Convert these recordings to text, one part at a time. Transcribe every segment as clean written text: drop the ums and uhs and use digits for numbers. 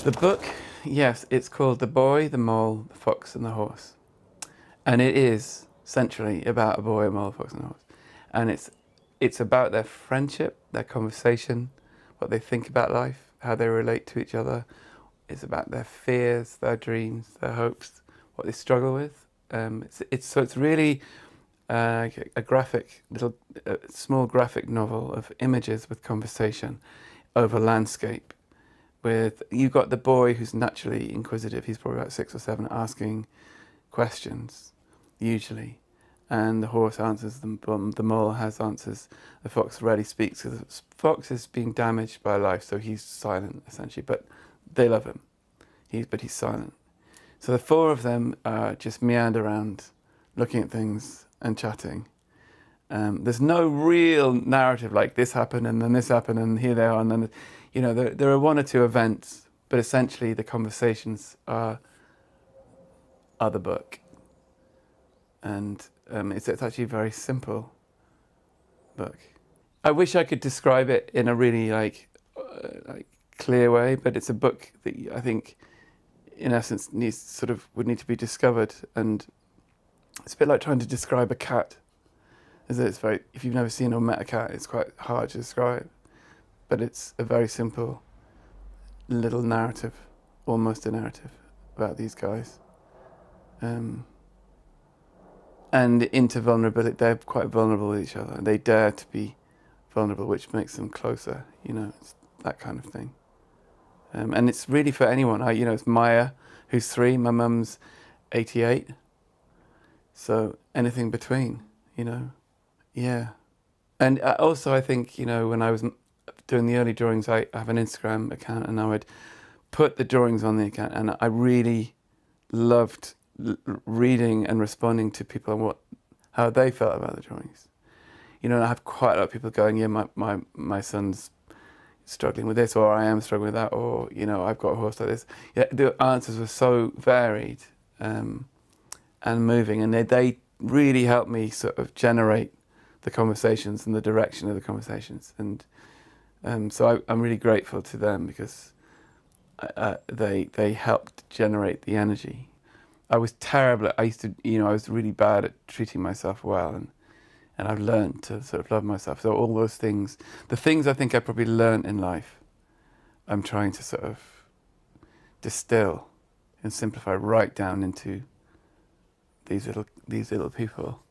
The book, yes, it's called The Boy, the Mole, the Fox and the Horse. And it is centrally about a boy, a mole, a fox and a horse. And it's about their friendship, their conversation, what they think about life, how they relate to each other. It's about their fears, their dreams, their hopes, what they struggle with. It's really a graphic, small graphic novel of images with conversation over landscape. You've got the boy who's naturally inquisitive. He's probably about 6 or 7, asking questions, usually, and the horse answers them. The mole has answers. The fox rarely speaks. The fox is being damaged by life, so he's silent essentially. But they love him. But he's silent. So the 4 of them just meander around, looking at things and chatting. There's no real narrative like this happened and then this happened and here they are and then, you know, there are 1 or 2 events, but essentially the conversations are the book. And it's actually a very simple book. I wish I could describe it in a really like clear way, but it's a book that I think, in essence, would need to be discovered. And it's a bit like trying to describe a cat. If you've never seen or met a cat, it's quite hard to describe. But it's a very simple little narrative, almost a narrative, about these guys. And into vulnerability. They're quite vulnerable with each other. They dare to be vulnerable, which makes them closer. You know, it's that kind of thing. And it's really for anyone. It's Maya, who's 3. My mum's 88. So anything between, you know. Yeah. And also, I think, you know, when I was doing the early drawings, I have an Instagram account, and I would put the drawings on the account, and I really loved reading and responding to people and how they felt about the drawings. You know, and I have quite a lot of people going, yeah, my son's struggling with this, or I am struggling with that, or, you know, I've got a horse like this. Yeah, the answers were so varied and moving, and they really helped me sort of generate the conversations and the direction of the conversations. And so I'm really grateful to them, because they helped generate the energy. I was terrible. I was really bad at treating myself well, and I've learned to sort of love myself. So all those things, the things I think I probably learned in life, I'm trying to sort of distill and simplify right down into these little people,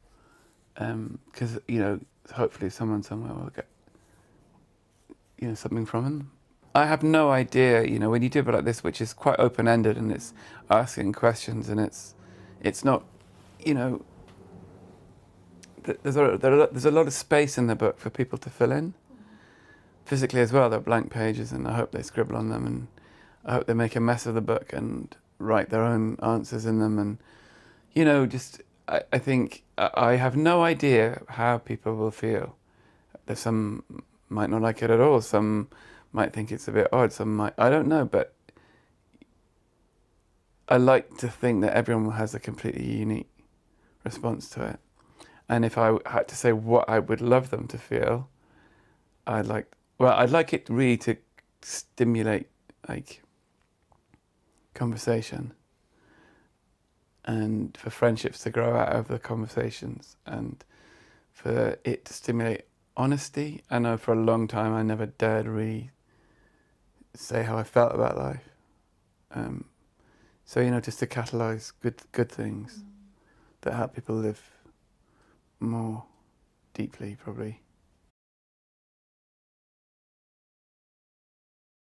because you know, hopefully someone somewhere will get, you know, something from them. I have no idea, you know, when you do a bit like this, which is quite open-ended and it's asking questions, and it's not, you know, there's a lot of space in the book for people to fill in. Physically as well, there are blank pages, and I hope they scribble on them, and I hope they make a mess of the book and write their own answers in them. And, you know, just, I think, I have no idea how people will feel. There's some might not like it at all, some might think it's a bit odd, some might, I don't know, but I like to think that everyone has a completely unique response to it. And if I had to say what I would love them to feel, I'd like it really to stimulate, like, conversation, and for friendships to grow out of the conversations, and for it to stimulate honesty. I know for a long time I never dared really say how I felt about life. So, you know, just to catalyse good things that help people live more deeply, probably.